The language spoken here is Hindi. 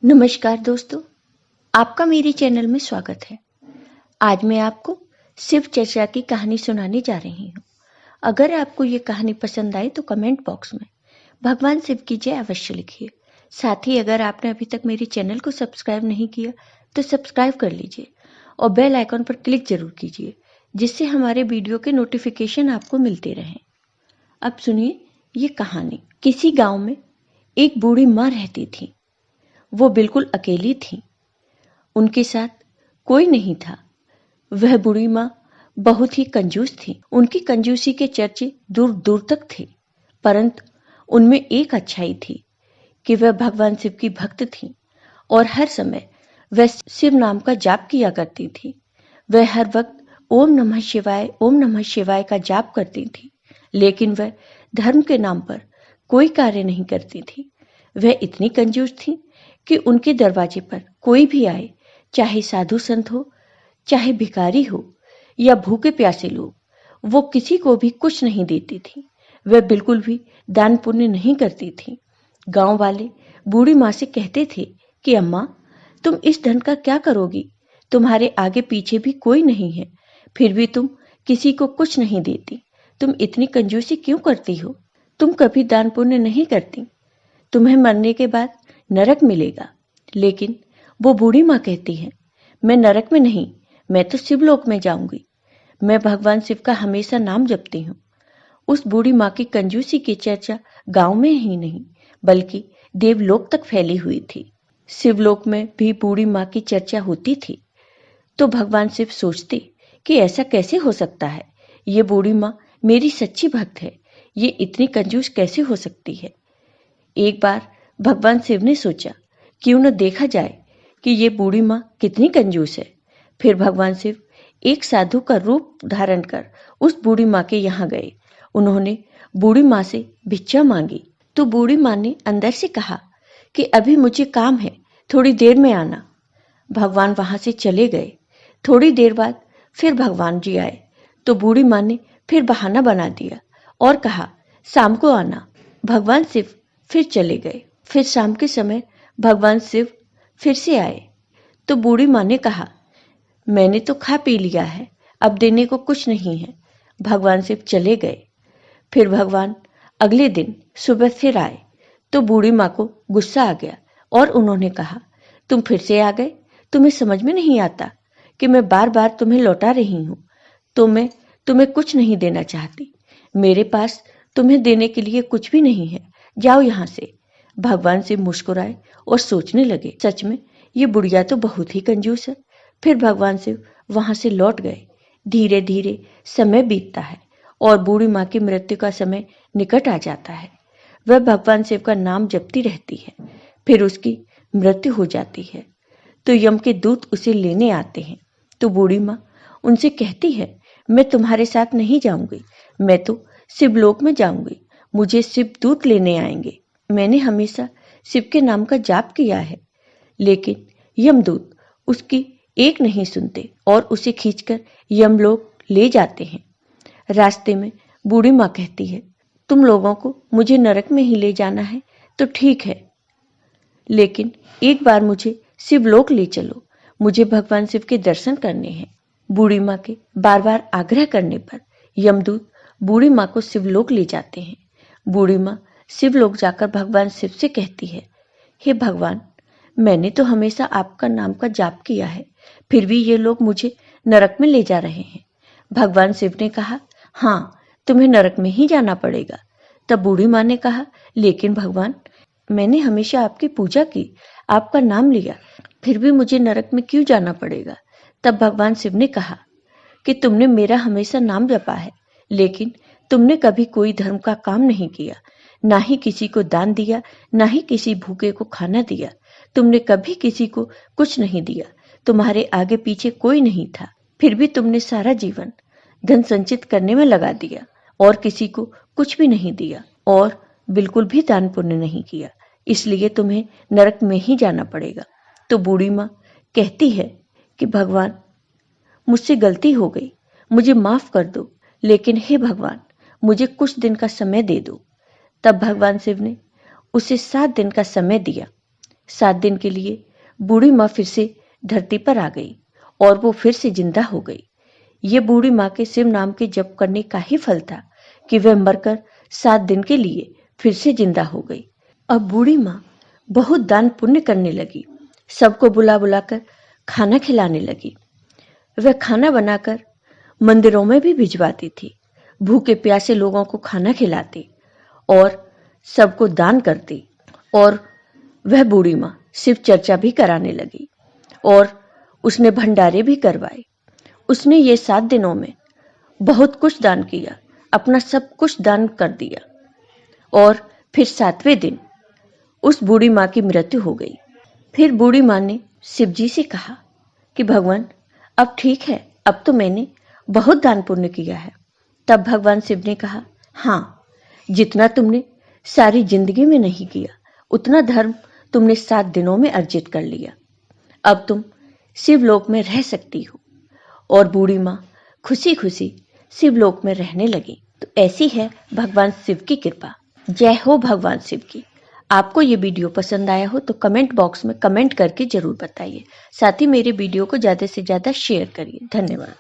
नमस्कार दोस्तों, आपका मेरे चैनल में स्वागत है। आज मैं आपको शिव चर्चा की कहानी सुनाने जा रही हूँ। अगर आपको ये कहानी पसंद आए तो कमेंट बॉक्स में भगवान शिव की जय अवश्य लिखिए। साथ ही अगर आपने अभी तक मेरे चैनल को सब्सक्राइब नहीं किया तो सब्सक्राइब कर लीजिए और बेल आइकॉन पर क्लिक जरूर कीजिए, जिससे हमारे वीडियो के नोटिफिकेशन आपको मिलते रहें। अब सुनिए ये कहानी। किसी गांव में एक बूढ़ी माँ रहती थी। वो बिल्कुल अकेली थी। उनके साथ कोई नहीं था। वह बूढ़ी माँ बहुत ही कंजूस थी। उनकी कंजूसी के चर्चे दूर दूर तक थे, परंतु उनमें एक अच्छाई थी कि वह भगवान शिव की भक्त थी और हर समय वह शिव नाम का जाप किया करती थी। वह हर वक्त ओम नमः शिवाय का जाप करती थी, लेकिन वह धर्म के नाम पर कोई कार्य नहीं करती थी। वह इतनी कंजूस थी कि उनके दरवाजे पर कोई भी आए, चाहे साधु संत हो, चाहे भिखारी हो या भूखे प्यासे लोग, वो किसी को भी कुछ नहीं देती थी। वह बिल्कुल भी दान पुण्य नहीं करती थी। गांव वाले बूढ़ी माँ से कहते थे कि अम्मा, तुम इस धन का क्या करोगी? तुम्हारे आगे पीछे भी कोई नहीं है, फिर भी तुम किसी को कुछ नहीं देती। तुम इतनी कंजूसी क्यों करती हो? तुम कभी दान पुण्य नहीं करती। तुम्हें मरने के बाद नरक मिलेगा। लेकिन वो बूढ़ी माँ कहती है, मैं नरक में नहीं, मैं तो शिवलोक में जाऊंगी। मैं भगवान शिव का हमेशा नाम जपती हूँ। उस बूढ़ी माँ की कंजूसी की चर्चा गांव में ही नहीं बल्कि देवलोक तक फैली हुई थी। शिवलोक में भी बूढ़ी माँ की चर्चा होती थी तो भगवान शिव सोचते कि ऐसा कैसे हो सकता है। ये बूढ़ी माँ मेरी सच्ची भक्त है, ये इतनी कंजूस कैसे हो सकती है। एक बार भगवान शिव ने सोचा, क्यों न देखा जाए कि ये बूढ़ी माँ कितनी कंजूस है। फिर भगवान शिव एक साधु का रूप धारण कर उस बूढ़ी माँ के यहाँ गए। उन्होंने बूढ़ी माँ से भिक्षा मांगी तो बूढ़ी माँ ने अंदर से कहा कि अभी मुझे काम है, थोड़ी देर में आना। भगवान वहां से चले गए। थोड़ी देर बाद फिर भगवान जी आए तो बूढ़ी माँ ने फिर बहाना बना दिया और कहा, शाम को आना। भगवान शिव फिर चले गए। फिर शाम के समय भगवान शिव फिर से आए तो बूढ़ी माँ ने कहा, मैंने तो खा पी लिया है, अब देने को कुछ नहीं है। भगवान शिव चले गए। फिर भगवान अगले दिन सुबह फिर आए तो बूढ़ी माँ को गुस्सा आ गया और उन्होंने कहा, तुम फिर से आ गए? तुम्हें समझ में नहीं आता कि मैं बार बार तुम्हें लौटा रही हूँ, तो मैं तुम्हें कुछ नहीं देना चाहती। मेरे पास तुम्हें देने के लिए कुछ भी नहीं है, जाओ यहाँ से। भगवान शिव मुस्कुराए और सोचने लगे, सच में ये बुढ़िया तो बहुत ही कंजूस है। फिर भगवान शिव वहां से लौट गए। धीरे धीरे समय बीतता है और बूढ़ी माँ की मृत्यु का समय निकट आ जाता है। वह भगवान शिव का नाम जपती रहती है। फिर उसकी मृत्यु हो जाती है तो यम के दूत उसे लेने आते हैं। तो बूढ़ी माँ उनसे कहती है, मैं तुम्हारे साथ नहीं जाऊंगी, मैं तो शिवलोक में जाऊंगी। मुझे शिव दूत लेने आएंगे। मैंने हमेशा शिव के नाम का जाप किया है, लेकिन यमदूत उसकी एक नहीं सुनते और उसे खींचकर यमलोक ले जाते हैं। रास्ते में बूढ़ी माँ कहती है, तुम लोगों को मुझे नरक में ही ले जाना है तो ठीक है, लेकिन एक बार मुझे शिवलोक ले चलो, मुझे भगवान शिव के दर्शन करने हैं। बूढ़ी माँ के बार बार आग्रह करने पर यमदूत बूढ़ी माँ को शिवलोक ले जाते हैं। बूढ़ी माँ शिवलोक जाकर भगवान शिव से कहती है, हे भगवान, मैंने तो हमेशा आपका नाम का जाप किया है, फिर भी ये लोग मुझे नरक में ले जा रहे हैं। भगवान शिव ने कहा, हाँ, तुम्हें नरक में ही जाना पड़ेगा। तब बूढ़ी माँ ने कहा, लेकिन भगवान, मैंने हमेशा आपकी पूजा की, आपका नाम लिया, फिर भी मुझे नरक में क्यों जाना पड़ेगा? तब भगवान शिव ने कहा कि तुमने मेरा हमेशा नाम जपा है, लेकिन तुमने कभी कोई धर्म का काम नहीं किया, ना ही किसी को दान दिया, ना ही किसी भूखे को खाना दिया। तुमने कभी किसी को कुछ नहीं दिया। तुम्हारे आगे पीछे कोई नहीं था, फिर भी तुमने सारा जीवन धन संचित करने में लगा दिया और किसी को कुछ भी नहीं दिया और बिल्कुल भी दान पुण्य नहीं किया, इसलिए तुम्हें नरक में ही जाना पड़ेगा। तो बूढ़ी माँ कहती है कि भगवान, मुझसे गलती हो गई, मुझे माफ कर दो, लेकिन हे भगवान, मुझे कुछ दिन का समय दे दो। तब भगवान शिव ने उसे 7 दिन का समय दिया। 7 दिन के लिए बूढ़ी माँ फिर से धरती पर आ गई और वो फिर से जिंदा हो गई। ये बूढ़ी माँ के शिव नाम के जप करने का ही फल था कि वह मरकर 7 दिन के लिए फिर से जिंदा हो गई। अब बूढ़ी माँ बहुत दान पुण्य करने लगी, सबको बुला बुलाकर खाना खिलाने लगी। वह खाना बनाकर मंदिरों में भी भिजवाती थी, भूखे प्यासे लोगों को खाना खिलाती और सबको दान करती। और वह बूढ़ी माँ शिव चर्चा भी कराने लगी और उसने भंडारे भी करवाए। उसने ये 7 दिनों में बहुत कुछ दान किया, अपना सब कुछ दान कर दिया और फिर 7वें दिन उस बूढ़ी माँ की मृत्यु हो गई। फिर बूढ़ी माँ ने शिव जी से कहा कि भगवान अब ठीक है, अब तो मैंने बहुत दान पुण्य किया है। तब भगवान शिव ने कहा, हाँ, जितना तुमने सारी जिंदगी में नहीं किया उतना धर्म तुमने 7 दिनों में अर्जित कर लिया। अब तुम शिवलोक में रह सकती हो। और बूढ़ी माँ खुशी खुशी शिवलोक में रहने लगी। तो ऐसी है भगवान शिव की कृपा। जय हो भगवान शिव की। आपको ये वीडियो पसंद आया हो तो कमेंट बॉक्स में कमेंट करके जरूर बताइए। साथ ही मेरे वीडियो को ज़्यादा से ज़्यादा शेयर करिए। धन्यवाद।